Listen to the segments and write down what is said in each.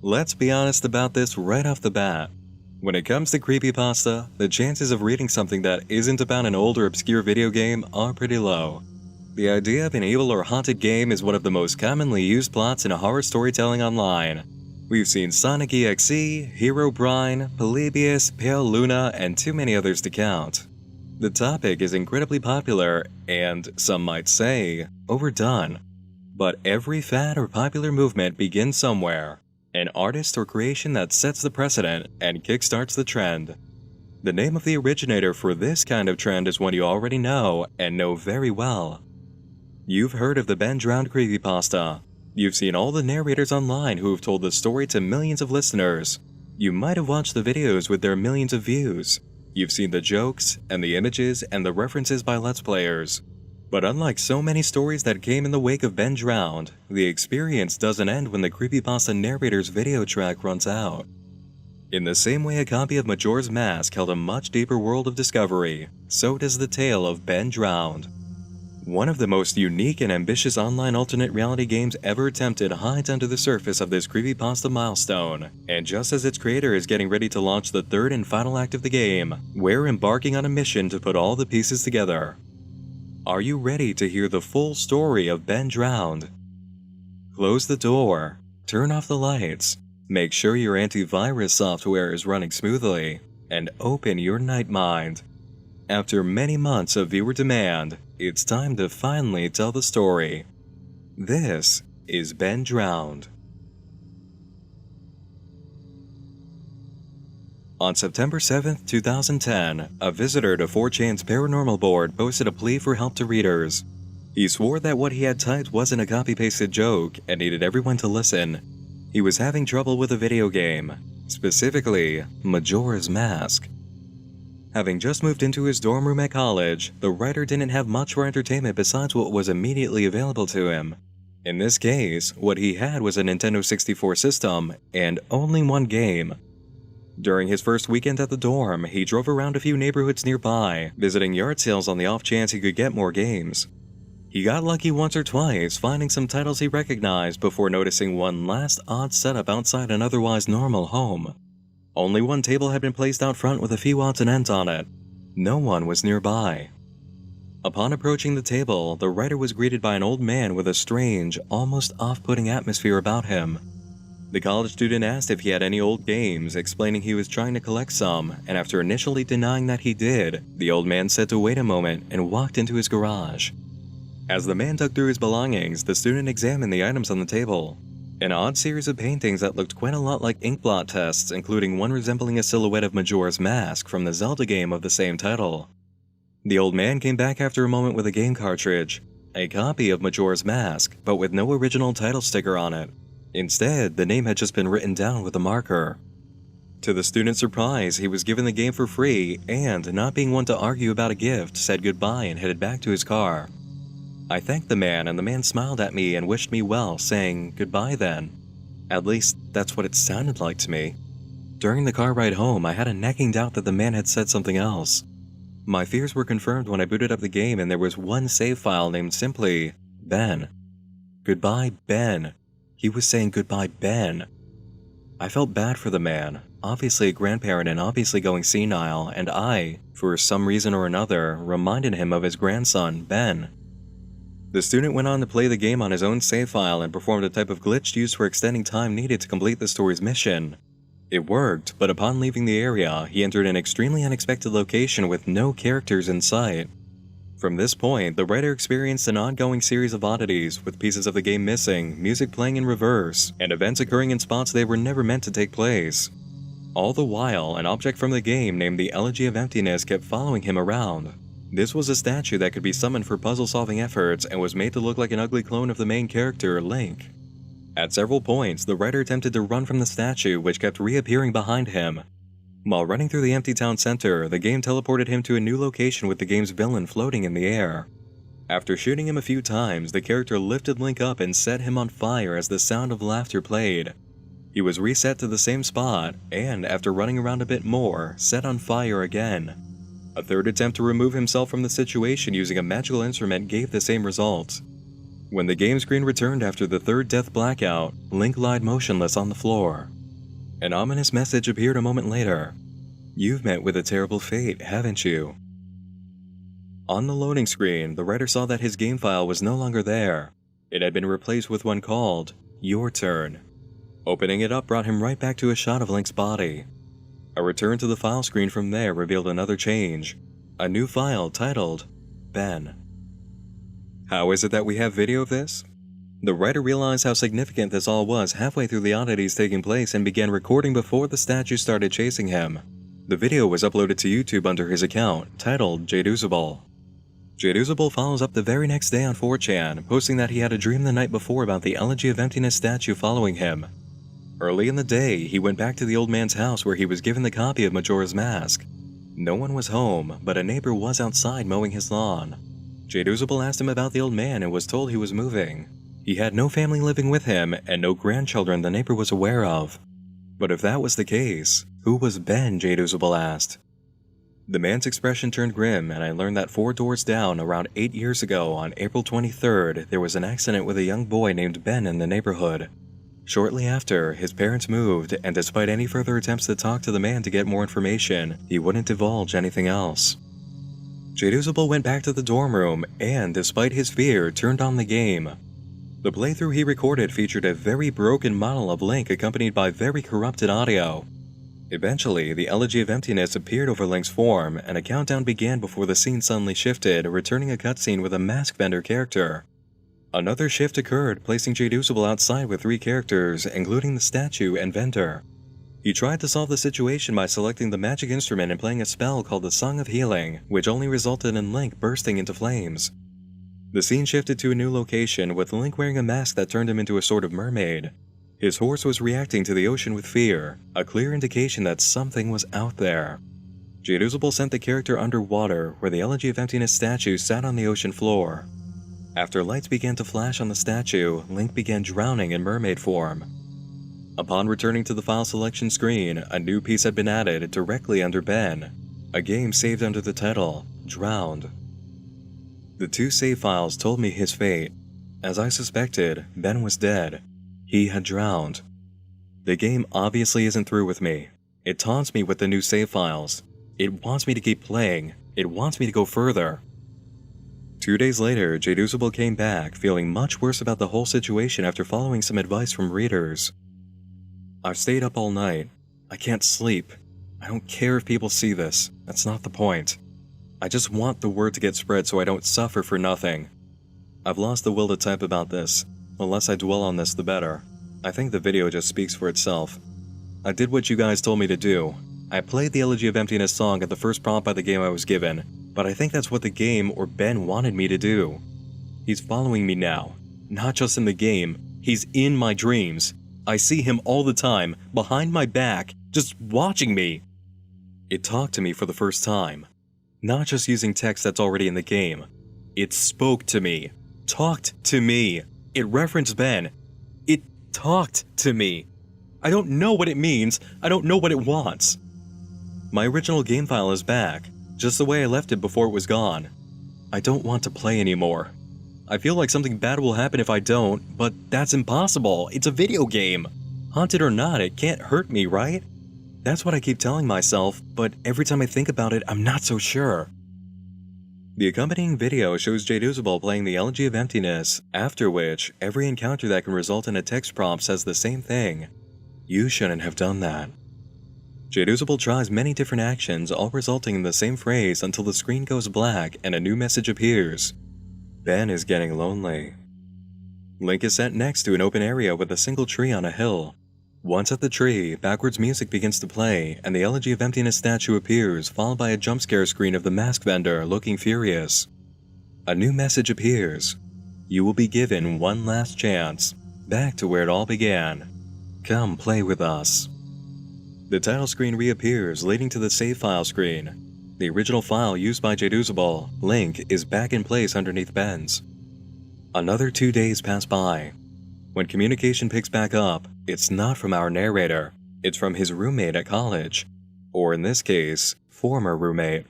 Let's be honest about this right off the bat. When it comes to creepypasta, the chances of reading something that isn't about an old or obscure video game are pretty low. The idea of an evil or haunted game is one of the most commonly used plots in horror storytelling online. We've seen Sonic EXE, Herobrine, Polybius, Pale Luna, and too many others to count. The topic is incredibly popular and, some might say, overdone. But every fad or popular movement begins somewhere. An artist or creation that sets the precedent and kickstarts the trend. The name of the originator for this kind of trend is one you already know and know very well. You've heard of the Ben Drowned creepypasta. You've seen all the narrators online who have told the story to millions of listeners. You might have watched the videos with their millions of views. You've seen the jokes, and the images, and the references by Let's Players. But unlike so many stories that came in the wake of Ben Drowned, the experience doesn't end when the creepypasta narrator's video track runs out. In the same way a copy of Majora's Mask held a much deeper world of discovery, so does the tale of Ben Drowned. One of the most unique and ambitious online alternate reality games ever attempted hides under the surface of this creepypasta milestone, and just as its creator is getting ready to launch the third and final act of the game, we're embarking on a mission to put all the pieces together. Are you ready to hear the full story of Ben Drowned? Close the door, turn off the lights, make sure your antivirus software is running smoothly, and open your night mind. After many months of viewer demand, it's time to finally tell the story. This is Ben Drowned. On September 7, 2010, a visitor to 4chan's paranormal board posted a plea for help to readers. He swore that what he had typed wasn't a copy-pasted joke and needed everyone to listen. He was having trouble with a video game, specifically Majora's Mask. Having just moved into his dorm room at college, the writer didn't have much for entertainment besides what was immediately available to him. In this case, what he had was a Nintendo 64 system, and only one game. During his first weekend at the dorm, he drove around a few neighborhoods nearby, visiting yard sales on the off chance he could get more games. He got lucky once or twice, finding some titles he recognized before noticing one last odd setup outside an otherwise normal home. Only one table had been placed out front with a few odds and ends on it. No one was nearby. Upon approaching the table, the writer was greeted by an old man with a strange, almost off-putting atmosphere about him. The college student asked if he had any old games, explaining he was trying to collect some, and after initially denying that he did, the old man said to wait a moment and walked into his garage. As the man dug through his belongings, the student examined the items on the table. An odd series of paintings that looked quite a lot like ink blot tests, including one resembling a silhouette of Majora's Mask from the Zelda game of the same title. The old man came back after a moment with a game cartridge, a copy of Majora's Mask, but with no original title sticker on it. Instead, the name had just been written down with a marker. To the student's surprise, he was given the game for free and, not being one to argue about a gift, said goodbye and headed back to his car. I thanked the man, and the man smiled at me and wished me well, saying, "Goodbye then." At least, that's what it sounded like to me. During the car ride home, I had a nagging doubt that the man had said something else. My fears were confirmed when I booted up the game and there was one save file named simply Ben. Goodbye, Ben. He was saying goodbye, Ben. I felt bad for the man, obviously a grandparent and obviously going senile, and I, for some reason or another, reminded him of his grandson, Ben. The student went on to play the game on his own save file and performed a type of glitch used for extending time needed to complete the story's mission. It worked, but upon leaving the area, he entered an extremely unexpected location with no characters in sight. From this point, the writer experienced an ongoing series of oddities, with pieces of the game missing, music playing in reverse, and events occurring in spots they were never meant to take place. All the while, an object from the game named the Elegy of Emptiness kept following him around. This was a statue that could be summoned for puzzle-solving efforts and was made to look like an ugly clone of the main character, Link. At several points, the writer attempted to run from the statue, which kept reappearing behind him. While running through the empty town center, the game teleported him to a new location with the game's villain floating in the air. After shooting him a few times, the character lifted Link up and set him on fire as the sound of laughter played. He was reset to the same spot, and after running around a bit more, set on fire again. A third attempt to remove himself from the situation using a magical instrument gave the same result. When the game screen returned after the third death blackout, Link lied motionless on the floor. An ominous message appeared a moment later. You've met with a terrible fate, haven't you? On the loading screen, the writer saw that his game file was no longer there. It had been replaced with one called Your Turn. Opening it up brought him right back to a shot of Link's body. A return to the file screen from there revealed another change. A new file titled Ben. How is it that we have video of this? The writer realized how significant this all was halfway through the oddities taking place and began recording before the statue started chasing him. The video was uploaded to YouTube under his account, titled Jadusable. Jadusable follows up the very next day on 4chan, posting that he had a dream the night before about the Elegy of Emptiness statue following him. Early in the day, he went back to the old man's house where he was given the copy of Majora's Mask. No one was home, but a neighbor was outside mowing his lawn. Jadusable asked him about the old man and was told he was moving. He had no family living with him and no grandchildren the neighbor was aware of. But if that was the case, who was Ben? Jadusable asked. The man's expression turned grim, and I learned that 4 doors down around 8 years ago on April 23rd, there was an accident with a young boy named Ben in the neighborhood. Shortly after, his parents moved, and despite any further attempts to talk to the man to get more information, he wouldn't divulge anything else. Jadusable went back to the dorm room and, despite his fear, turned on the game. The playthrough he recorded featured a very broken model of Link accompanied by very corrupted audio. Eventually, the Elegy of Emptiness appeared over Link's form, and a countdown began before the scene suddenly shifted, returning a cutscene with a mask vendor character. Another shift occurred, placing Jadusable outside with 3 characters, including the statue and vendor. He tried to solve the situation by selecting the magic instrument and playing a spell called the Song of Healing, which only resulted in Link bursting into flames. The scene shifted to a new location, with Link wearing a mask that turned him into a sort of mermaid. His horse was reacting to the ocean with fear, a clear indication that something was out there. Jadusable sent the character underwater, where the Elegy of Emptiness statue sat on the ocean floor. After lights began to flash on the statue, Link began drowning in mermaid form. Upon returning to the file selection screen, a new piece had been added directly under Ben, a game saved under the title, Drowned. The 2 save files told me his fate. As I suspected, Ben was dead. He had drowned. The game obviously isn't through with me. It taunts me with the new save files. It wants me to keep playing. It wants me to go further. 2 days later, Jadusable came back, feeling much worse about the whole situation after following some advice from readers. I've stayed up all night. I can't sleep. I don't care if people see this. That's not the point. I just want the word to get spread so I don't suffer for nothing. I've lost the will to type about this. The less I dwell on this, the better. I think the video just speaks for itself. I did what you guys told me to do. I played the Elegy of Emptiness song at the first prompt by the game I was given, but I think that's what the game or Ben wanted me to do. He's following me now. Not just in the game, he's in my dreams. I see him all the time, behind my back, just watching me. It talked to me for the first time. Not just using text that's already in the game. It spoke to me. Talked to me. It referenced Ben. It talked to me. I don't know what it means. I don't know what it wants. My original game file is back, just the way I left it before it was gone. I don't want to play anymore. I feel like something bad will happen if I don't, but that's impossible. It's a video game. Haunted or not, it can't hurt me, right? That's what I keep telling myself, but every time I think about it, I'm not so sure. The accompanying video shows Jadusable playing the Elegy of Emptiness, after which, every encounter that can result in a text prompt says the same thing. You shouldn't have done that. Jadusable tries many different actions, all resulting in the same phrase until the screen goes black and a new message appears. Ben is getting lonely. Link is sent next to an open area with a single tree on a hill. Once at the tree, backwards music begins to play, and the Elegy of Emptiness statue appears, followed by a jump scare screen of the mask vendor looking furious. A new message appears. You will be given one last chance, back to where it all began. Come play with us. The title screen reappears, leading to the save file screen. The original file used by Jadusable, Link, is back in place underneath Ben's. Another 2 days pass by. When communication picks back up, it's not from our narrator, it's from his roommate at college. Or in this case, former roommate.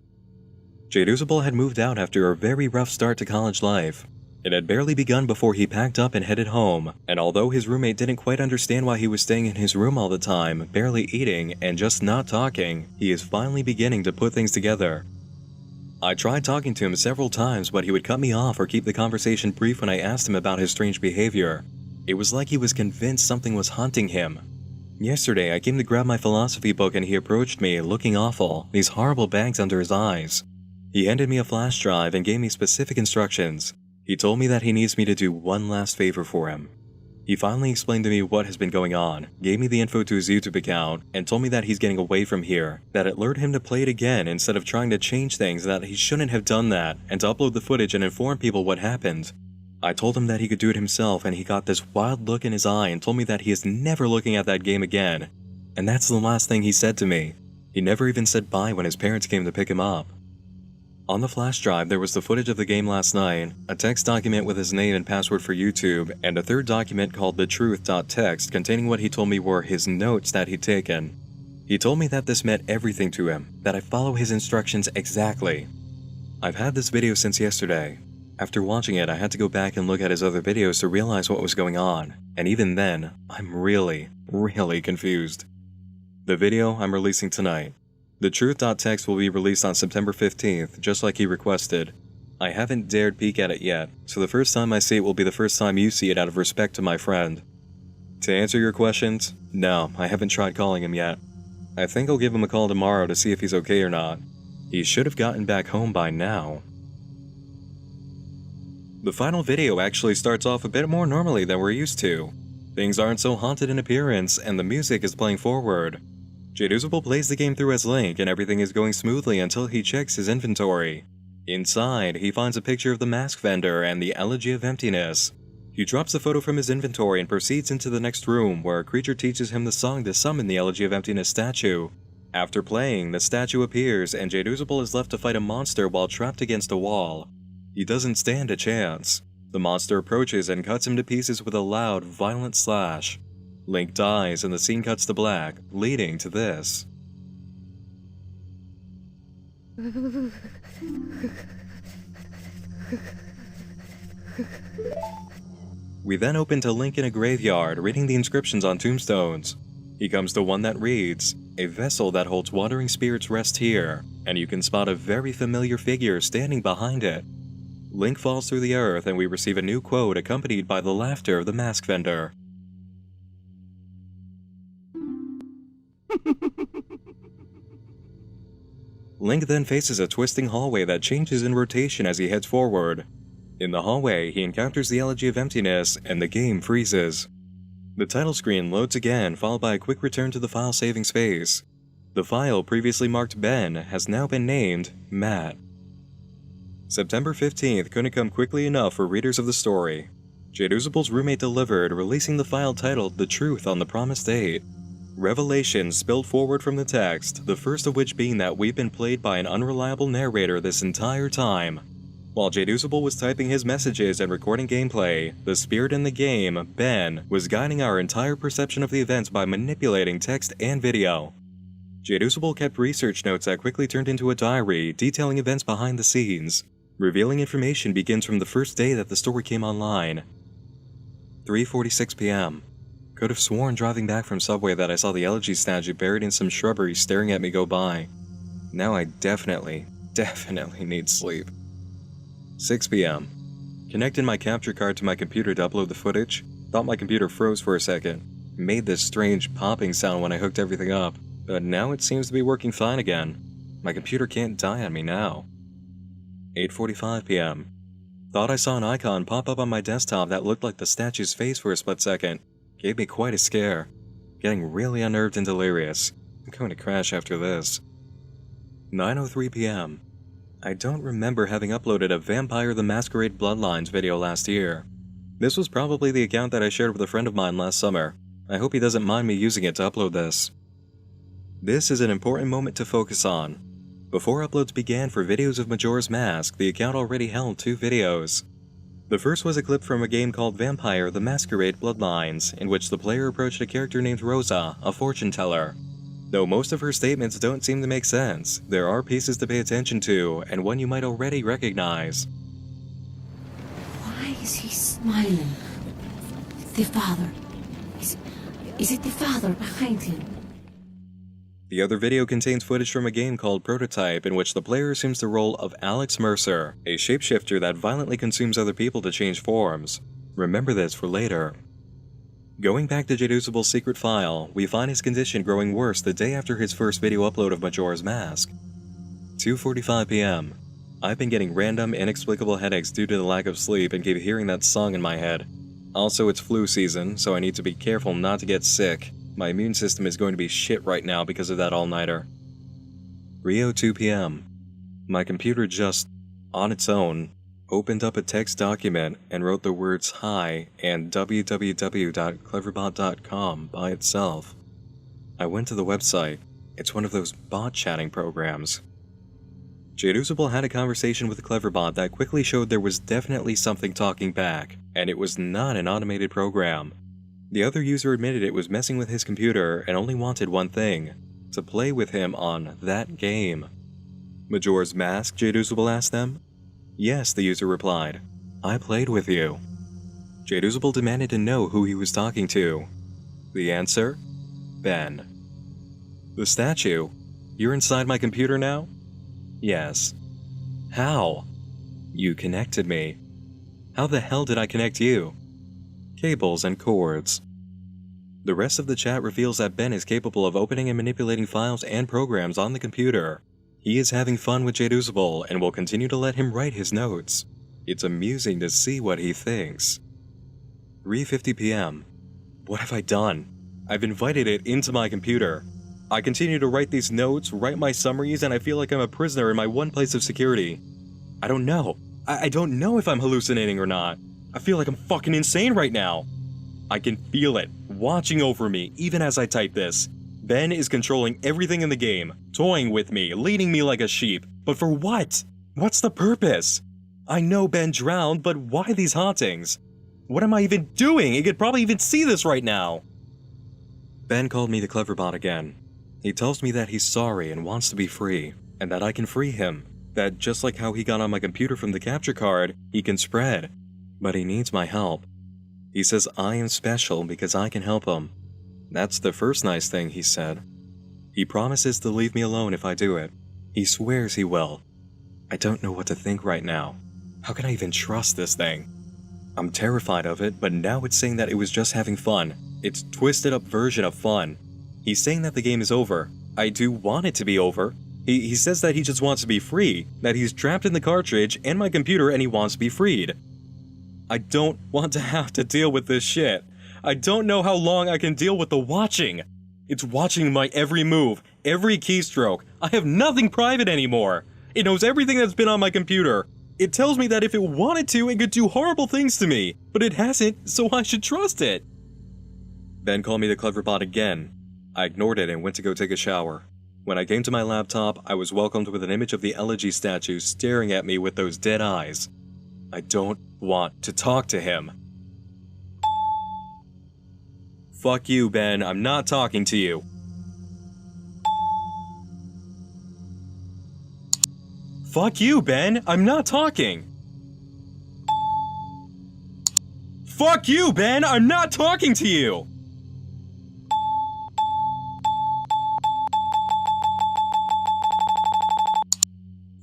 Jadusable had moved out after a very rough start to college life. It had barely begun before he packed up and headed home, and although his roommate didn't quite understand why he was staying in his room all the time, barely eating, and just not talking, he is finally beginning to put things together. I tried talking to him several times, but he would cut me off or keep the conversation brief when I asked him about his strange behavior. It was like he was convinced something was haunting him. Yesterday, I came to grab my philosophy book and he approached me, looking awful, these horrible bags under his eyes. He handed me a flash drive and gave me specific instructions. He told me that he needs me to do one last favor for him. He finally explained to me what has been going on, gave me the info to his YouTube account, and told me that he's getting away from here, that it lured him to play it again instead of trying to change things, that he shouldn't have done that, and to upload the footage and inform people what happened. I told him that he could do it himself, and he got this wild look in his eye and told me that he is never looking at that game again. And that's the last thing he said to me. He never even said bye when his parents came to pick him up. On the flash drive, there was the footage of the game last night, a text document with his name and password for YouTube, and a third document called thetruth.txt containing what he told me were his notes that he'd taken. He told me that this meant everything to him, that I follow his instructions exactly. I've had this video since yesterday. After watching it, I had to go back and look at his other videos to realize what was going on, and even then, I'm really confused. The video I'm releasing tonight. The Truth.txt will be released on September 15th, just like he requested. I haven't dared peek at it yet, so the first time I see it will be the first time you see it out of respect to my friend. To answer your questions, no, I haven't tried calling him yet. I think I'll give him a call tomorrow to see if he's okay or not. He should have gotten back home by now. The final video actually starts off a bit more normally than we're used to. Things aren't so haunted in appearance, and the music is playing forward. Jadusable plays the game through as Link, and everything is going smoothly until he checks his inventory. Inside, he finds a picture of the mask vendor and the Elegy of Emptiness. He drops the photo from his inventory and proceeds into the next room, where a creature teaches him the song to summon the Elegy of Emptiness statue. After playing, the statue appears, and Jadusable is left to fight a monster while trapped against a wall. He doesn't stand a chance. The monster approaches and cuts him to pieces with a loud, violent slash. Link dies and the scene cuts to black, leading to this. We then open to Link in a graveyard, reading the inscriptions on tombstones. He comes to one that reads, "A vessel that holds wandering spirits rest here," and you can spot a very familiar figure standing behind it. Link falls through the earth and we receive a new quote accompanied by the laughter of the mask vendor. Link then faces a twisting hallway that changes in rotation as he heads forward. In the hallway, he encounters the Elegy of Emptiness, and the game freezes. The title screen loads again, followed by a quick return to the file saving space. The file previously marked Ben has now been named Matt. September 15th couldn't come quickly enough for readers of the story. Jadusable's roommate delivered, releasing the file titled The Truth on the promised date. Revelations spilled forward from the text, the first of which being that we've been played by an unreliable narrator this entire time. While Jadusable was typing his messages and recording gameplay, the spirit in the game, Ben, was guiding our entire perception of the events by manipulating text and video. Jadusable kept research notes that quickly turned into a diary detailing events behind the scenes. Revealing information begins from the first day that the story came online. 3:46 p.m. Could have sworn driving back from Subway that I saw the Elegy statue buried in some shrubbery staring at me go by. Now I definitely need sleep. 6 p.m. Connected my capture card to my computer to upload the footage. Thought my computer froze for a second. Made this strange popping sound when I hooked everything up, but now it seems to be working fine again. My computer can't die on me now. 8:45 p.m. Thought I saw an icon pop up on my desktop that looked like the statue's face for a split second. Gave me quite a scare. Getting really unnerved and delirious. I'm going to crash after this. 9:03 p.m. I don't remember having uploaded a Vampire the Masquerade Bloodlines video last year. This was probably the account that I shared with a friend of mine last summer. I hope he doesn't mind me using it to upload this. This is an important moment to focus on. Before uploads began for videos of Majora's Mask, the account already held 2 videos. The first was a clip from a game called Vampire the Masquerade Bloodlines, in which the player approached a character named Rosa, a fortune teller. Though most of her statements don't seem to make sense, there are pieces to pay attention to, and one you might already recognize. Why is he smiling? The father. Is it the father behind him? The other video contains footage from a game called Prototype in which the player assumes the role of Alex Mercer, a shapeshifter that violently consumes other people to change forms. Remember this for later. Going back to Jadusable's secret file, we find his condition growing worse the day after his first video upload of Majora's Mask. 2:45 p.m. I've been getting random, inexplicable headaches due to the lack of sleep and keep hearing that song in my head. Also, it's flu season, so I need to be careful not to get sick. My immune system is going to be shit right now because of that all-nighter. 3:02 p.m. My computer just, on its own, opened up a text document and wrote the words hi and www.cleverbot.com by itself. I went to the website. It's one of those bot chatting programs. Jadusable had a conversation with the Cleverbot that quickly showed there was definitely something talking back, and it was not an automated program. The other user admitted it was messing with his computer and only wanted one thing: to play with him on that game. Majora's Mask, Jadusable asked them. Yes, the user replied. I played with you. Jadusable demanded to know who he was talking to. The answer? Ben. The statue? You're inside my computer now? Yes. How? You connected me. How the hell did I connect you? Cables and cords. The rest of the chat reveals that Ben is capable of opening and manipulating files and programs on the computer. He is having fun with Jadusable and will continue to let him write his notes. It's amusing to see what he thinks. 3:50 p.m. What have I done? I've invited it into my computer. I continue to write these notes, write my summaries, and I feel like I'm a prisoner in my one place of security. I don't know. I don't know if I'm hallucinating or not. I feel like I'm fucking insane right now. I can feel it, watching over me, even as I type this. Ben is controlling everything in the game, toying with me, leading me like a sheep. But for what? What's the purpose? I know Ben drowned, but why these hauntings? What am I even doing? He could probably even see this right now. Ben called me the Cleverbot again. He tells me that he's sorry and wants to be free, and that I can free him. That just like how he got on my computer from the capture card, he can spread. But he needs my help. He says I am special because I can help him. That's the first nice thing he said. He promises to leave me alone if I do it. He swears he will. I don't know what to think right now. How can I even trust this thing? I'm terrified of it, but now it's saying that it was just having fun. It's twisted up version of fun. He's saying that the game is over. I do want it to be over. He says that he just wants to be free, that he's trapped in the cartridge and my computer and he wants to be freed. I don't want to have to deal with this shit. I don't know how long I can deal with the watching. It's watching my every move, every keystroke. I have nothing private anymore. It knows everything that's been on my computer. It tells me that if it wanted to, it could do horrible things to me, but it hasn't, so I should trust it. Ben called me the Cleverbot again. I ignored it and went to go take a shower. When I came to my laptop, I was welcomed with an image of the elegy statue staring at me with those dead eyes. I don't want to talk to him. Fuck you, Ben. I'm not talking to you. Fuck you, Ben. I'm not talking. Fuck you, Ben. I'm not talking to you.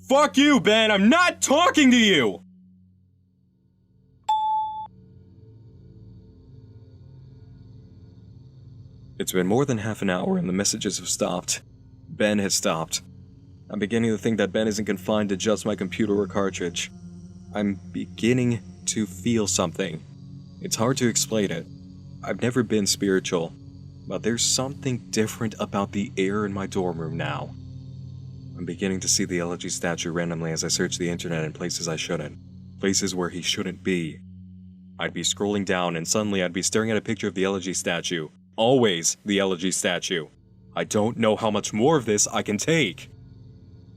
Fuck you, Ben. I'm not talking to you. It's been more than half an hour and the messages have stopped. Ben has stopped. I'm beginning to think that Ben isn't confined to just my computer or cartridge. I'm beginning to feel something. It's hard to explain it. I've never been spiritual, but there's something different about the air in my dorm room now. I'm beginning to see the elegy statue randomly as I search the internet in places I shouldn't. Places where he shouldn't be. I'd be scrolling down and suddenly I'd be staring at a picture of the elegy statue. Always the elegy statue. I don't know how much more of this I can take.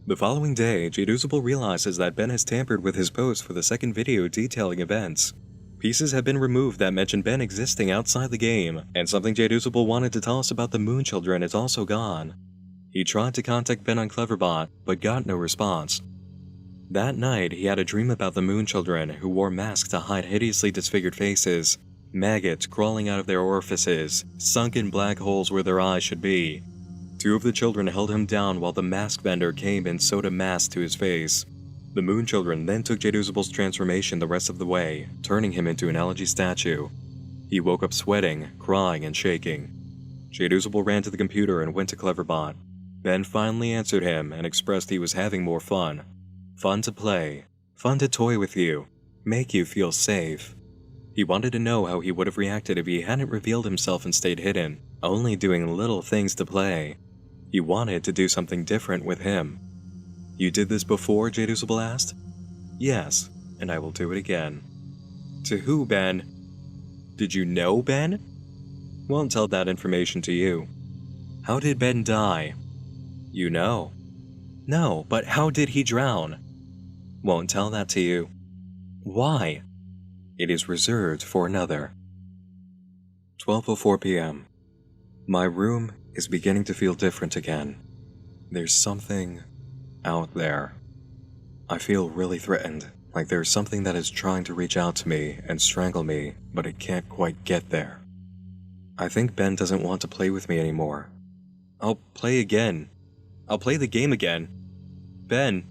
The following day, Jadusable realizes that Ben has tampered with his post for the second video detailing events. Pieces have been removed that mention Ben existing outside the game, and something Jadusable wanted to tell us about the Moon Children is also gone. He tried to contact Ben on Cleverbot, but got no response. That night, he had a dream about the Moon Children who wore masks to hide hideously disfigured faces, maggots crawling out of their orifices, sunken black holes where their eyes should be. 2 of the children held him down while the mask bender came and sewed a mask to his face. The Moon Children then took Jadusable's transformation the rest of the way, turning him into an elegy statue. He woke up sweating, crying, and shaking. Jadusable ran to the computer and went to Cleverbot. Ben finally answered him and expressed he was having more fun. Fun to play, fun to toy with you, make you feel safe. He wanted to know how he would have reacted if he hadn't revealed himself and stayed hidden, only doing little things to play. He wanted to do something different with him. You did this before? Jadusable asked. Yes, and I will do it again. To who, Ben? Did you know Ben? Won't tell that information to you. How did Ben die? You know. No, but how did he drown? Won't tell that to you. Why? It is reserved for another. 12:04 p.m. My room is beginning to feel different again. There's something out there. I feel really threatened, like there's something that is trying to reach out to me and strangle me, but it can't quite get there. I think Ben doesn't want to play with me anymore. I'll play again. I'll play the game again. Ben,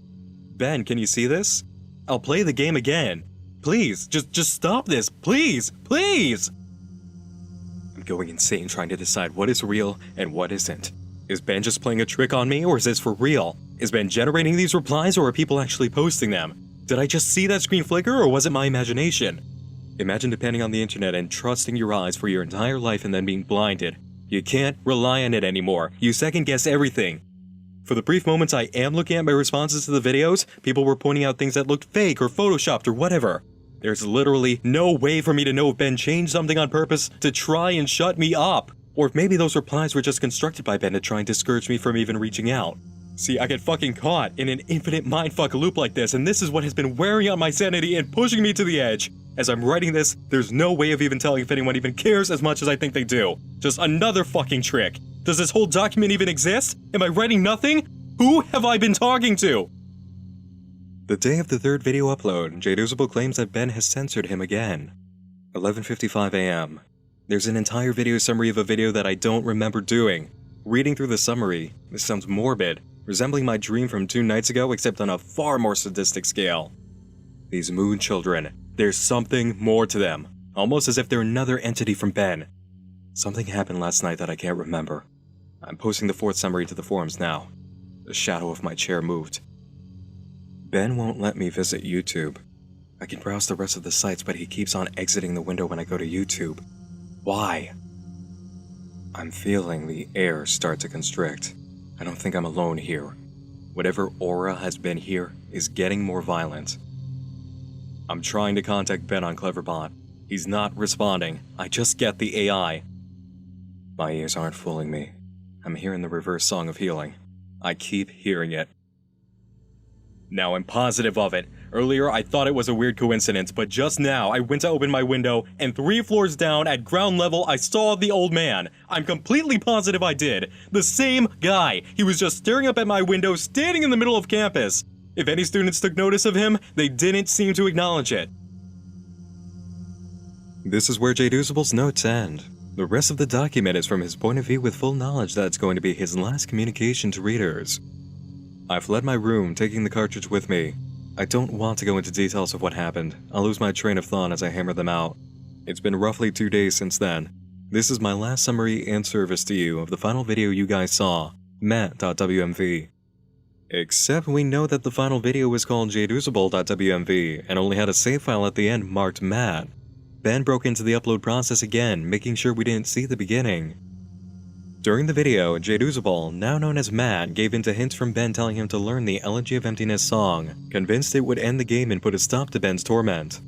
can you see this? I'll play the game again. Please, just stop this, please! I'm going insane trying to decide what is real and what isn't. Is Ben just playing a trick on me, or is this for real? Is Ben generating these replies, or are people actually posting them? Did I just see that screen flicker, or was it my imagination? Imagine depending on the internet and trusting your eyes for your entire life and then being blinded. You can't rely on it anymore. You second-guess everything. For the brief moments I am looking at my responses to the videos, people were pointing out things that looked fake or photoshopped or whatever. There's literally no way for me to know if Ben changed something on purpose to try and shut me up, or if maybe those replies were just constructed by Ben to try and discourage me from even reaching out. See, I get fucking caught in an infinite mindfuck loop like this, and this is what has been wearing on my sanity and pushing me to the edge. As I'm writing this, there's no way of even telling if anyone even cares as much as I think they do. Just another fucking trick. Does this whole document even exist? Am I writing nothing? Who have I been talking to? The day of the 3rd video upload, Jadusable claims that Ben has censored him again. 11:55 a.m. There's an entire video summary of a video that I don't remember doing. Reading through the summary, this sounds morbid, resembling my dream from 2 nights ago except on a far more sadistic scale. These Moon Children, there's something more to them, almost as if they're another entity from Ben. Something happened last night that I can't remember. I'm posting the 4th summary to the forums now. The shadow of my chair moved. Ben won't let me visit YouTube. I can browse the rest of the sites, but he keeps on exiting the window when I go to YouTube. Why? I'm feeling the air start to constrict. I don't think I'm alone here. Whatever aura has been here is getting more violent. I'm trying to contact Ben on Cleverbot. He's not responding. I just get the AI. My ears aren't fooling me. I'm hearing the reverse song of healing. I keep hearing it. Now I'm positive of it. Earlier I thought it was a weird coincidence, but just now I went to open my window and 3 floors down at ground level I saw the old man. I'm completely positive I did. The same guy. He was just staring up at my window, standing in the middle of campus. If any students took notice of him, they didn't seem to acknowledge it. This is where Jadusable's notes end. The rest of the document is from his point of view with full knowledge that it's going to be his last communication to readers. I fled my room, taking the cartridge with me. I don't want to go into details of what happened. I'll lose my train of thought as I hammer them out. It's been roughly 2 days since then. This is my last summary and service to you of the final video you guys saw, Matt.wmv. Except we know that the final video was called Jadusable.wmv and only had a save file at the end marked Matt. Ben broke into the upload process again, making sure we didn't see the beginning. During the video, Jadusable, now known as Matt, gave in to hints from Ben telling him to learn the Elegy of Emptiness song, convinced it would end the game and put a stop to Ben's torment.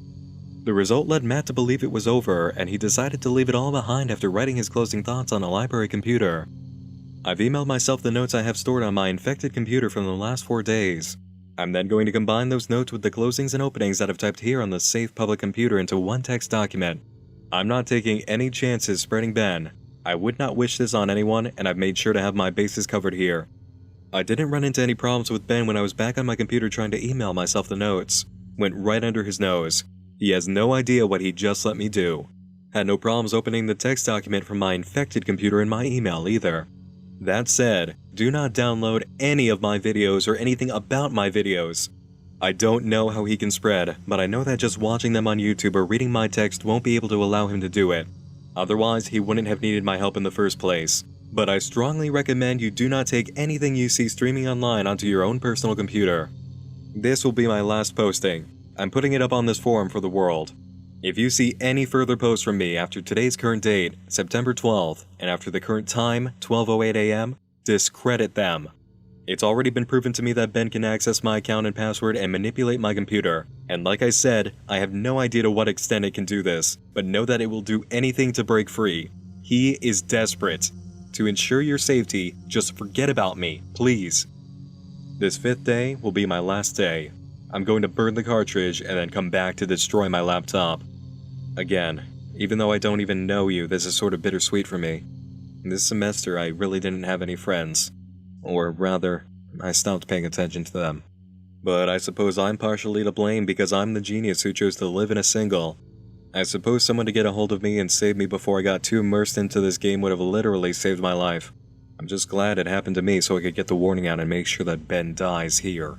The result led Matt to believe it was over, and he decided to leave it all behind after writing his closing thoughts on a library computer. I've emailed myself the notes I have stored on my infected computer from the last 4 days. I'm then going to combine those notes with the closings and openings that I've typed here on the safe public computer into one text document. I'm not taking any chances spreading Ben. I would not wish this on anyone, and I've made sure to have my bases covered here. I didn't run into any problems with Ben when I was back on my computer trying to email myself the notes. Went right under his nose. He has no idea what he just let me do. Had no problems opening the text document from my infected computer in my email either. That said, do not download any of my videos or anything about my videos. I don't know how he can spread, but I know that just watching them on YouTube or reading my text won't be able to allow him to do it. Otherwise, he wouldn't have needed my help in the first place. But I strongly recommend you do not take anything you see streaming online onto your own personal computer. This will be my last posting. I'm putting it up on this forum for the world. If you see any further posts from me after today's current date, September 12th, and after the current time, 12:08 AM, discredit them. It's already been proven to me that Ben can access my account and password and manipulate my computer. And like I said, I have no idea to what extent it can do this, but know that it will do anything to break free. He is desperate. To ensure your safety, just forget about me, please. This 5th day will be my last day. I'm going to burn the cartridge and then come back to destroy my laptop. Again, even though I don't even know you, this is sort of bittersweet for me. This semester, I really didn't have any friends. Or rather, I stopped paying attention to them. But I suppose I'm partially to blame because I'm the genius who chose to live in a single. I suppose someone to get a hold of me and save me before I got too immersed into this game would have literally saved my life. I'm just glad it happened to me so I could get the warning out and make sure that Ben dies here.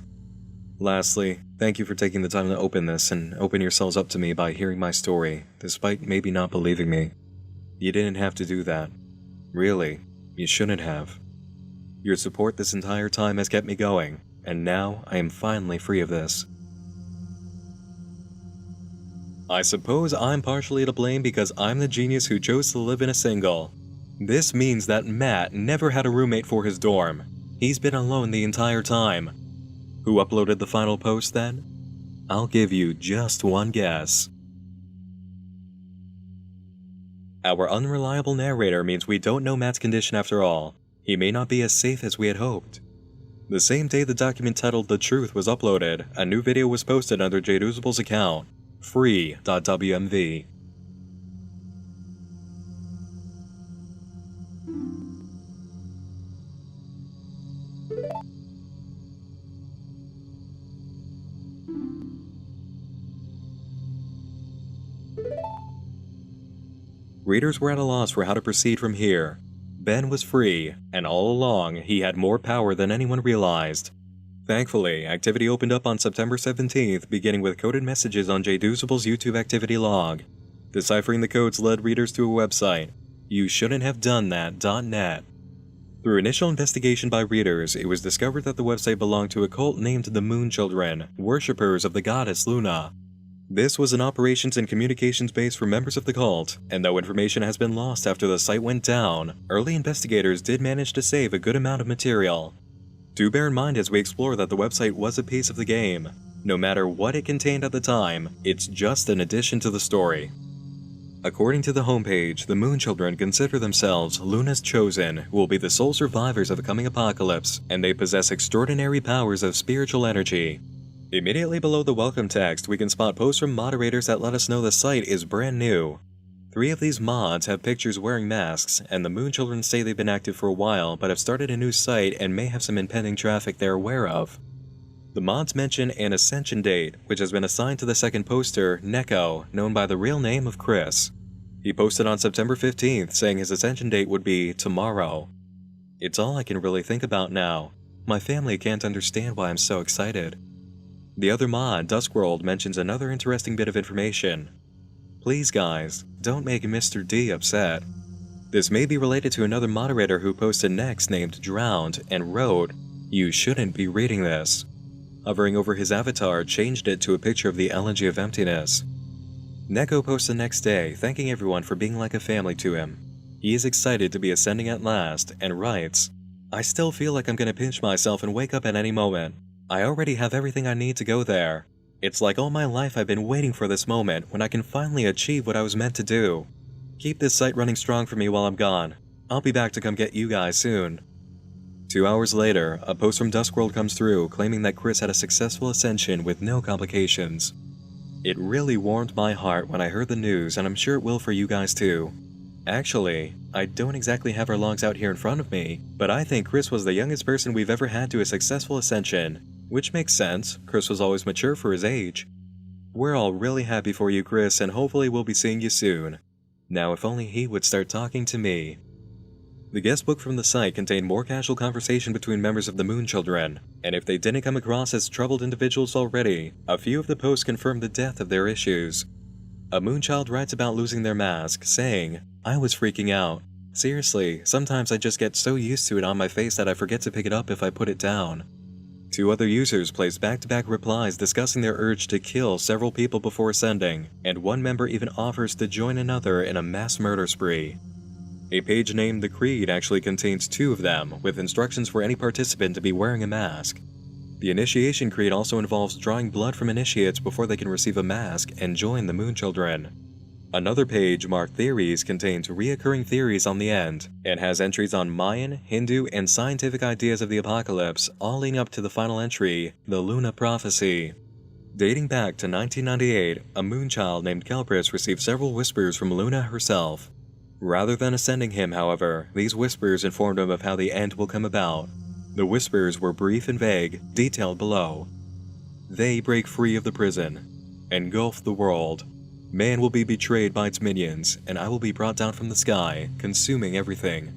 Lastly, thank you for taking the time to open this and open yourselves up to me by hearing my story, despite maybe not believing me. You didn't have to do that. Really, you shouldn't have. Your support this entire time has kept me going, and now I am finally free of this. I suppose I'm partially to blame because I'm the genius who chose to live in a single. This means that Matt never had a roommate for his dorm. He's been alone the entire time. Who uploaded the final post then? I'll give you just one guess. Our unreliable narrator means we don't know Matt's condition after all. He may not be as safe as we had hoped. The same day the document titled The Truth was uploaded, a new video was posted under Jadusable's account, free.wmv. Readers were at a loss for how to proceed from here. Ben was free, and all along he had more power than anyone realized. Thankfully, activity opened up on September 17th, beginning with coded messages on Jadusable's YouTube activity log. Deciphering the codes led readers to a website, youshouldn'thavedonethat.net. Through initial investigation by readers, it was discovered that the website belonged to a cult named the Moon Children, worshippers of the goddess Luna. This was an operations and communications base for members of the cult, and though information has been lost after the site went down, early investigators did manage to save a good amount of material. Do bear in mind as we explore that the website was a piece of the game. No matter what it contained at the time, it's just an addition to the story. According to the homepage, the Moon Children consider themselves Luna's chosen, who will be the sole survivors of the coming apocalypse, and they possess extraordinary powers of spiritual energy. Immediately below the welcome text, we can spot posts from moderators that let us know the site is brand new. 3 of these mods have pictures wearing masks, and the Moon Children say they've been active for a while but have started a new site and may have some impending traffic they're aware of. The mods mention an ascension date, which has been assigned to the second poster, Neko, known by the real name of Chris. He posted on September 15th saying his ascension date would be tomorrow. It's all I can really think about now. My family can't understand why I'm so excited. The other mod, Duskworld, mentions another interesting bit of information. Please guys, don't make Mr. D upset. This may be related to another moderator who posted next named Drowned and wrote, "You shouldn't be reading this." Hovering over his avatar changed it to a picture of the Elegy of Emptiness. Neko posts the next day, thanking everyone for being like a family to him. He is excited to be ascending at last, and writes, "I still feel like I'm gonna pinch myself and wake up at any moment. I already have everything I need to go there. It's like all my life I've been waiting for this moment when I can finally achieve what I was meant to do. Keep this site running strong for me while I'm gone. I'll be back to come get you guys soon." 2 hours later, a post from Duskworld comes through claiming that Chris had a successful ascension with no complications. It really warmed my heart when I heard the news, and I'm sure it will for you guys too. Actually, I don't exactly have our logs out here in front of me, but I think Chris was the youngest person we've ever had to a successful ascension, which makes sense. Chris was always mature for his age. We're all really happy for you, Chris, and hopefully we'll be seeing you soon. Now if only he would start talking to me. The guest book from the site contained more casual conversation between members of the Moon Children, and if they didn't come across as troubled individuals already, a few of the posts confirmed the depth of their issues. A Moonchild writes about losing their mask, saying, "I was freaking out. Seriously, sometimes I just get so used to it on my face that I forget to pick it up if I put it down." Two other users placed back-to-back replies discussing their urge to kill several people before ascending, and one member even offers to join another in a mass murder spree. A page named The Creed actually contains 2 of them, with instructions for any participant to be wearing a mask. The Initiation Creed also involves drawing blood from initiates before they can receive a mask and join the Moon Children. Another page marked Theories contains reoccurring theories on the end, and has entries on Mayan, Hindu, and scientific ideas of the apocalypse, all leading up to the final entry, the Luna Prophecy. Dating back to 1998, a Moonchild named Kelpris received several whispers from Luna herself. Rather than ascending him, however, these whispers informed him of how the end will come about. The whispers were brief and vague, detailed below. They break free of the prison, engulf the world. Man will be betrayed by its minions, and I will be brought down from the sky, consuming everything.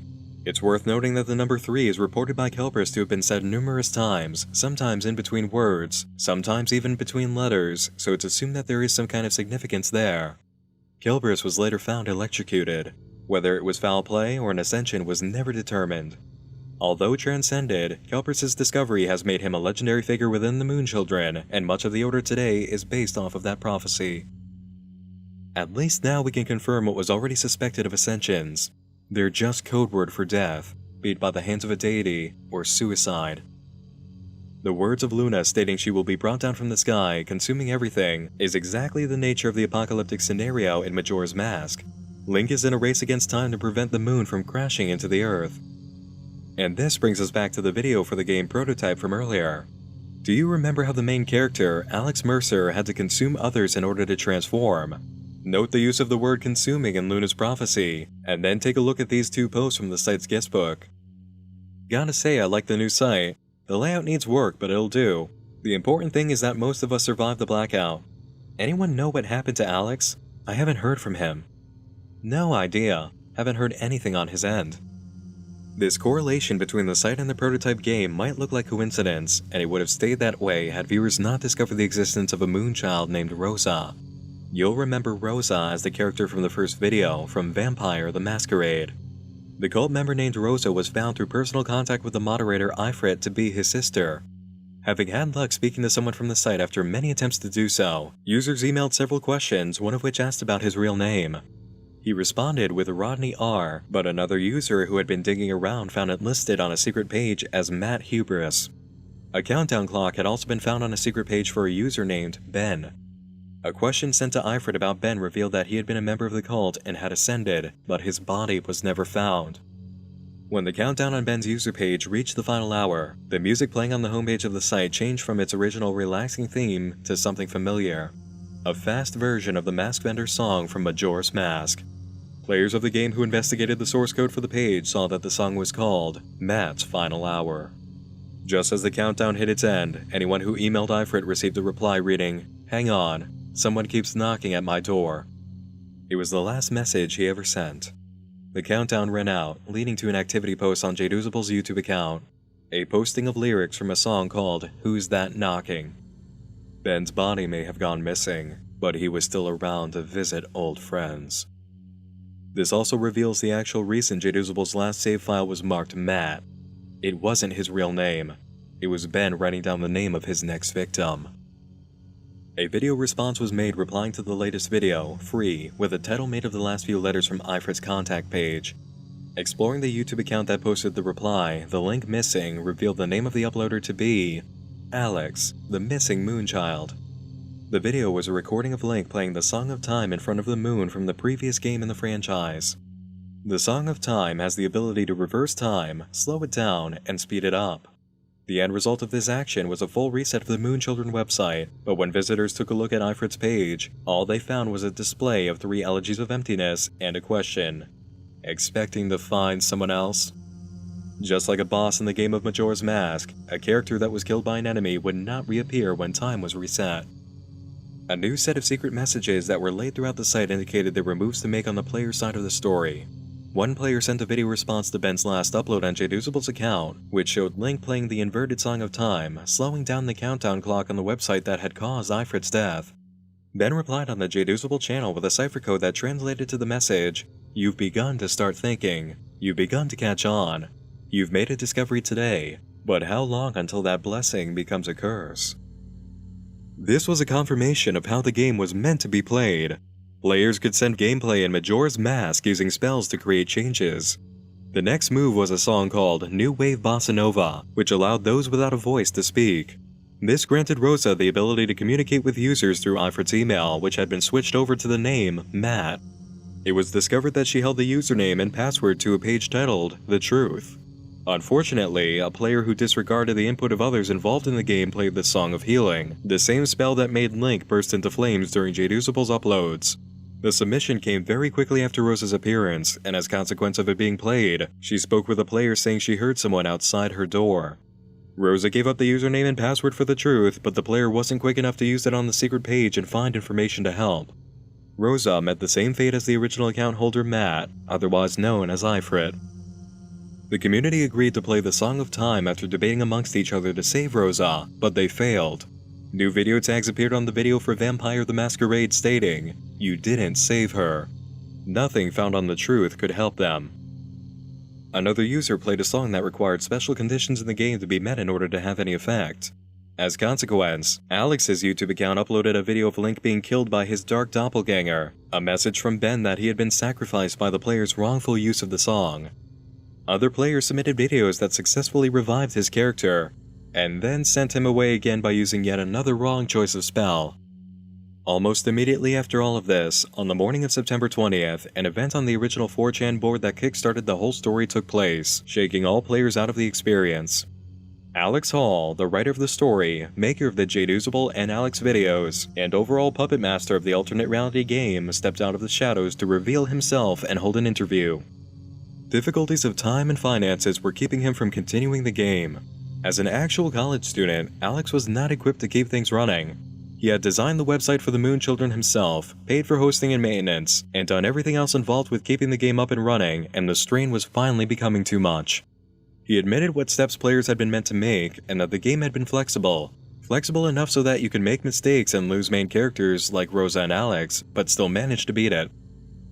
It's worth noting that the number 3 is reported by Kelpris to have been said numerous times, sometimes in between words, sometimes even between letters, so it's assumed that there is some kind of significance there. Kelpris was later found electrocuted. Whether it was foul play or an ascension was never determined. Although transcended, Kelpris' discovery has made him a legendary figure within the Moon Children, and much of the Order today is based off of that prophecy. At least now we can confirm what was already suspected of ascensions. They're just code word for death, be it by the hands of a deity, or suicide. The words of Luna stating she will be brought down from the sky, consuming everything, is exactly the nature of the apocalyptic scenario in Majora's Mask. Link is in a race against time to prevent the moon from crashing into the Earth. And this brings us back to the video for the game prototype from earlier. Do you remember how the main character, Alex Mercer, had to consume others in order to transform? Note the use of the word consuming in Luna's prophecy, and then take a look at these 2 posts from the site's guestbook. Gotta say I like the new site. The layout needs work, but it'll do. The important thing is that most of us survived the blackout. Anyone know what happened to Alex? I haven't heard from him. No idea. Haven't heard anything on his end. This correlation between the site and the prototype game might look like coincidence, and it would have stayed that way had viewers not discovered the existence of a Moonchild named Rosa. You'll remember Rosa as the character from the first video, from Vampire the Masquerade. The cult member named Rosa was found through personal contact with the moderator Ifrit to be his sister. Having had luck speaking to someone from the site after many attempts to do so, users emailed several questions, one of which asked about his real name. He responded with Rodney R, but another user who had been digging around found it listed on a secret page as Matt Hubris. A countdown clock had also been found on a secret page for a user named Ben. A question sent to Ifrit about Ben revealed that he had been a member of the cult and had ascended, but his body was never found. When the countdown on Ben's user page reached the final hour, the music playing on the homepage of the site changed from its original relaxing theme to something familiar. A fast version of the Mask Vendor song from Majora's Mask. Players of the game who investigated the source code for the page saw that the song was called Matt's Final Hour. Just as the countdown hit its end, anyone who emailed Ifrit received a reply reading, "Hang on, someone keeps knocking at my door." It was the last message he ever sent. The countdown ran out, leading to an activity post on Jadusable's YouTube account. A posting of lyrics from a song called Who's That Knocking? Ben's body may have gone missing, but he was still around to visit old friends. This also reveals the actual reason Jadusable's last save file was marked Matt. It wasn't his real name. It was Ben writing down the name of his next victim. A video response was made replying to the latest video, Free, with a title made of the last few letters from Ifrit's contact page. Exploring the YouTube account that posted the reply, the link missing revealed the name of the uploader to be Alex, the missing Moonchild. The video was a recording of Link playing the Song of Time in front of the moon from the previous game in the franchise. The Song of Time has the ability to reverse time, slow it down, and speed it up. The end result of this action was a full reset of the Moon Children website, but when visitors took a look at Ifrit's page, all they found was a display of 3 elegies of emptiness and a question. expecting to find someone else. Just like a boss in the game of Majora's Mask, a character that was killed by an enemy would not reappear when time was reset. A new set of secret messages that were laid throughout the site indicated there were moves to make on the player's side of the story. One player sent a video response to Ben's last upload on Jadusable's account, which showed Link playing the inverted Song of Time, slowing down the countdown clock on the website that had caused Ifrit's death. Ben replied on the Jadusable channel with a cipher code that translated to the message, "You've begun to start thinking. You've begun to catch on. You've made a discovery today, but how long until that blessing becomes a curse?" This was a confirmation of how the game was meant to be played. Players could send gameplay in Majora's Mask using spells to create changes. The next move was a song called New Wave Bossa Nova, which allowed those without a voice to speak. This granted Rosa the ability to communicate with users through Ifrit's email, which had been switched over to the name Matt. It was discovered that she held the username and password to a page titled The Truth. Unfortunately, a player who disregarded the input of others involved in the game played the Song of Healing, the same spell that made Link burst into flames during Jadusable's uploads. The submission came very quickly after Rosa's appearance, and as a consequence of it being played, she spoke with a player saying she heard someone outside her door. Rosa gave up the username and password for The Truth, but the player wasn't quick enough to use it on the secret page and find information to help. Rosa met the same fate as the original account holder Matt, otherwise known as Ifrit. The community agreed to play the Song of Time after debating amongst each other to save Rosa, but they failed. New video tags appeared on the video for Vampire the Masquerade stating, "You didn't save her." Nothing found on The Truth could help them. Another user played a song that required special conditions in the game to be met in order to have any effect. As a consequence, Alex's YouTube account uploaded a video of Link being killed by his dark doppelganger, a message from Ben that he had been sacrificed by the player's wrongful use of the song. Other players submitted videos that successfully revived his character, and then sent him away again by using yet another wrong choice of spell. Almost immediately after all of this, on the morning of September 20th, an event on the original 4chan board that kickstarted the whole story took place, shaking all players out of the experience. Alex Hall, the writer of the story, maker of the Jadusable and Alex videos, and overall puppet master of the alternate reality game, stepped out of the shadows to reveal himself and hold an interview. Difficulties of time and finances were keeping him from continuing the game. As an actual college student, Alex was not equipped to keep things running. He had designed the website for the Moon Children himself, paid for hosting and maintenance, and done everything else involved with keeping the game up and running, and the strain was finally becoming too much. He admitted what steps players had been meant to make, and that the game had been flexible. Flexible enough so that you could make mistakes and lose main characters like Rosa and Alex, but still manage to beat it.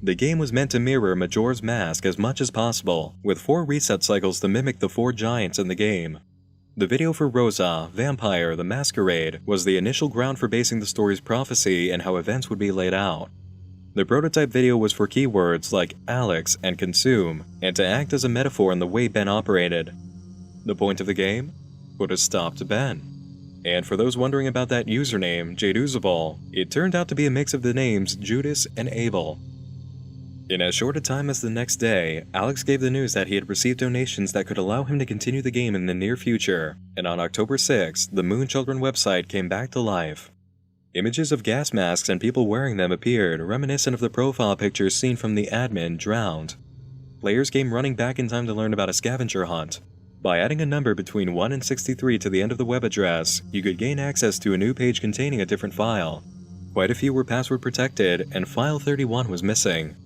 The game was meant to mirror Majora's Mask as much as possible, with 4 reset cycles to mimic the 4 giants in the game. The video for Rosa, Vampire the Masquerade, was the initial ground for basing the story's prophecy and how events would be laid out. The prototype video was for keywords like Alex and consume, and to act as a metaphor in the way Ben operated. The point of the game? Put a stop to Ben. And for those wondering about that username, Jadusable, it turned out to be a mix of the names Judas and Abel. In as short a time as the next day, Alex gave the news that he had received donations that could allow him to continue the game in the near future, and on October 6th, the Moon Children website came back to life. Images of gas masks and people wearing them appeared, reminiscent of the profile pictures seen from the admin Drowned. Players came running back in time to learn about a scavenger hunt. By adding a number between 1 and 63 to the end of the web address, you could gain access to a new page containing a different file. Quite a few were password protected, and file 31 was missing.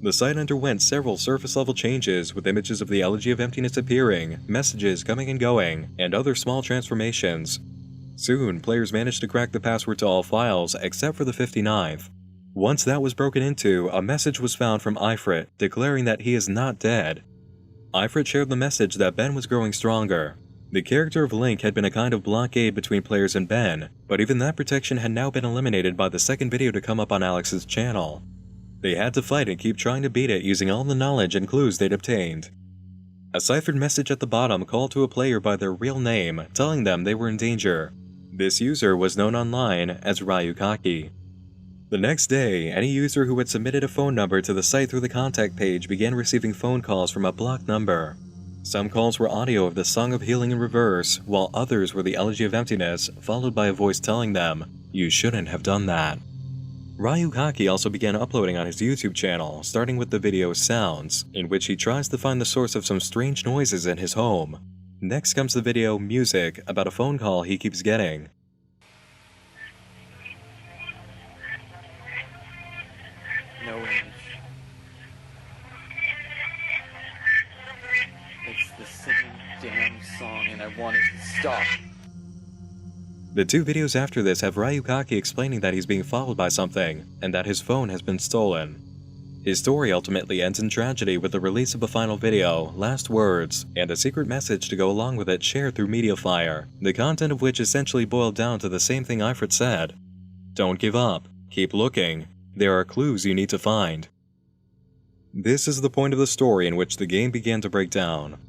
The site underwent several surface-level changes, with images of the Elegy of Emptiness appearing, messages coming and going, and other small transformations. Soon, players managed to crack the password to all files except for the 59th. Once that was broken into, a message was found from Ifrit declaring that he is not dead. Ifrit shared the message that Ben was growing stronger. The character of Link had been a kind of blockade between players and Ben, but even that protection had now been eliminated by the second video to come up on Alex's channel. They had to fight and keep trying to beat it using all the knowledge and clues they'd obtained. A ciphered message at the bottom called to a player by their real name, telling them they were in danger. This user was known online as Ryukaki. The next day, any user who had submitted a phone number to the site through the contact page began receiving phone calls from a blocked number. Some calls were audio of the Song of Healing in reverse, while others were the Elegy of Emptiness, followed by a voice telling them, "You shouldn't have done that." Ryukaki also began uploading on his YouTube channel, starting with the video Sounds, in which he tries to find the source of some strange noises in his home. Next comes the video Music, about a phone call he keeps getting. No image. It's the same damn song and I want it to stop. The two videos after this have Ryukaki explaining that he's being followed by something, and that his phone has been stolen. His story ultimately ends in tragedy with the release of a final video, Last Words, and a secret message to go along with it shared through Mediafire, the content of which essentially boiled down to the same thing Ifrit said. Don't give up. Keep looking. There are clues you need to find. This is the point of the story in which the game began to break down.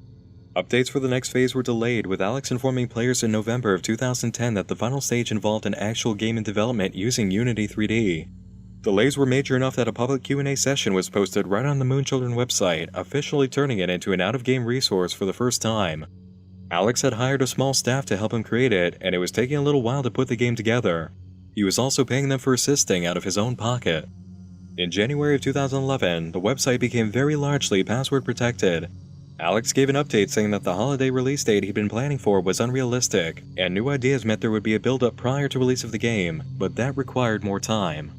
Updates for the next phase were delayed, with Alex informing players in November of 2010 that the final stage involved an actual game in development using Unity 3D. Delays were major enough that a public Q&A session was posted right on the Moonchildren website, officially turning it into an out-of-game resource for the first time. Alex had hired a small staff to help him create it, and it was taking a little while to put the game together. He was also paying them for assisting out of his own pocket. In January of 2011, the website became very largely password protected. Alex gave an update saying that the holiday release date he'd been planning for was unrealistic, and new ideas meant there would be a build-up prior to release of the game, but that required more time.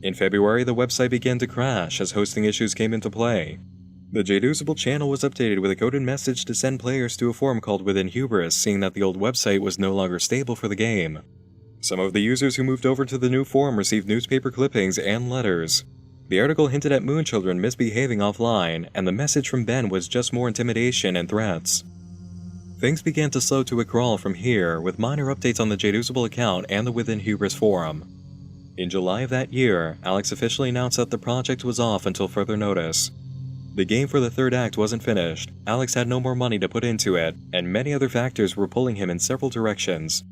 In February, the website began to crash as hosting issues came into play. The Jadusable channel was updated with a coded message to send players to a forum called Within Hubris, seeing that the old website was no longer stable for the game. Some of the users who moved over to the new forum received newspaper clippings and letters. The article hinted at Moonchildren misbehaving offline, and the message from Ben was just more intimidation and threats. Things began to slow to a crawl from here, with minor updates on the Jadusable account and the Within Hubris forum. In July of that year, Alex officially announced that the project was off until further notice. The game for the third act wasn't finished, Alex had no more money to put into it, and many other factors were pulling him in several directions.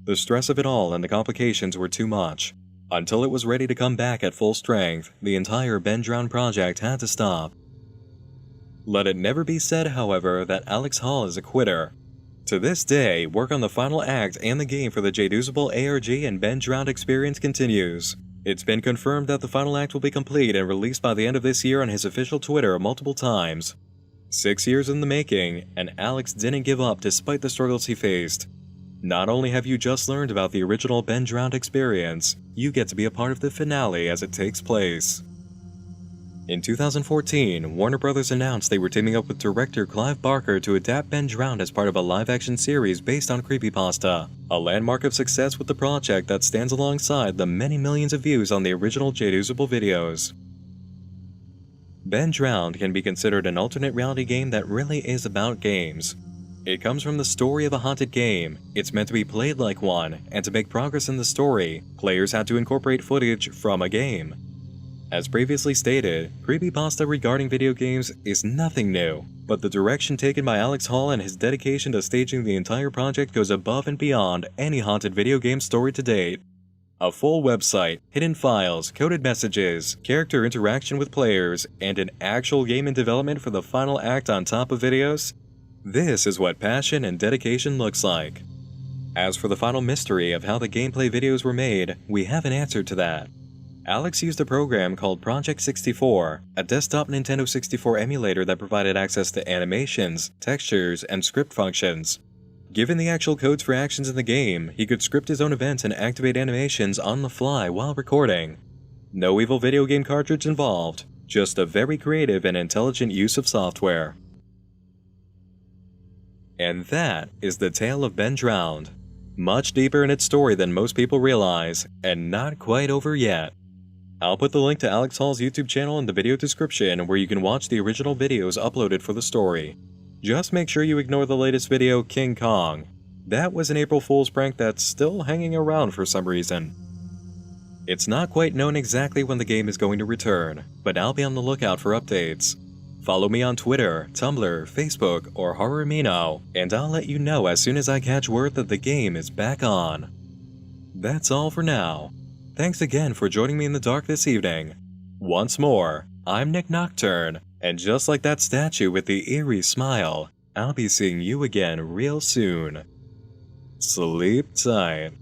The stress of it all and the complications were too much. Until it was ready to come back at full strength, the entire Ben Drowned project had to stop. Let it never be said, however, that Alex Hall is a quitter. To this day, work on the final act and the game for the Jadusable ARG and Ben Drowned experience continues. It's been confirmed that the final act will be complete and released by the end of this year on his official Twitter multiple times. 6 years in the making, and Alex didn't give up despite the struggles he faced. Not only have you just learned about the original Ben Drowned experience, you get to be a part of the finale as it takes place. In 2014, Warner Bros. Announced they were teaming up with director Clive Barker to adapt Ben Drowned as part of a live-action series based on creepypasta, a landmark of success with the project that stands alongside the many millions of views on the original Jadusable videos. Ben Drowned can be considered an alternate reality game that really is about games. It comes from the story of a haunted game, it's meant to be played like one, and to make progress in the story, players had to incorporate footage from a game. As previously stated, creepypasta regarding video games is nothing new, but the direction taken by Alex Hall and his dedication to staging the entire project goes above and beyond any haunted video game story to date. A full website, hidden files, coded messages, character interaction with players, and an actual game in development for the final act on top of videos? This is what passion and dedication looks like. As for the final mystery of how the gameplay videos were made, we have an answer to that. Alex used a program called Project 64, a desktop Nintendo 64 emulator that provided access to animations, textures, and script functions. Given the actual codes for actions in the game, he could script his own events and activate animations on the fly while recording. No evil video game cartridge involved, just a very creative and intelligent use of software. And that is the tale of Ben Drowned. Much deeper in its story than most people realize, and not quite over yet. I'll put the link to Alex Hall's YouTube channel in the video description where you can watch the original videos uploaded for the story. Just make sure you ignore the latest video, King Kong. That was an April Fool's prank that's still hanging around for some reason. It's not quite known exactly when the game is going to return, but I'll be on the lookout for updates. Follow me on Twitter, Tumblr, Facebook, or Horror Amino, and I'll let you know as soon as I catch word that the game is back on. That's all for now. Thanks again for joining me in the dark this evening. Once more, I'm Nick Nocturne, and just like that statue with the eerie smile, I'll be seeing you again real soon. Sleep tight.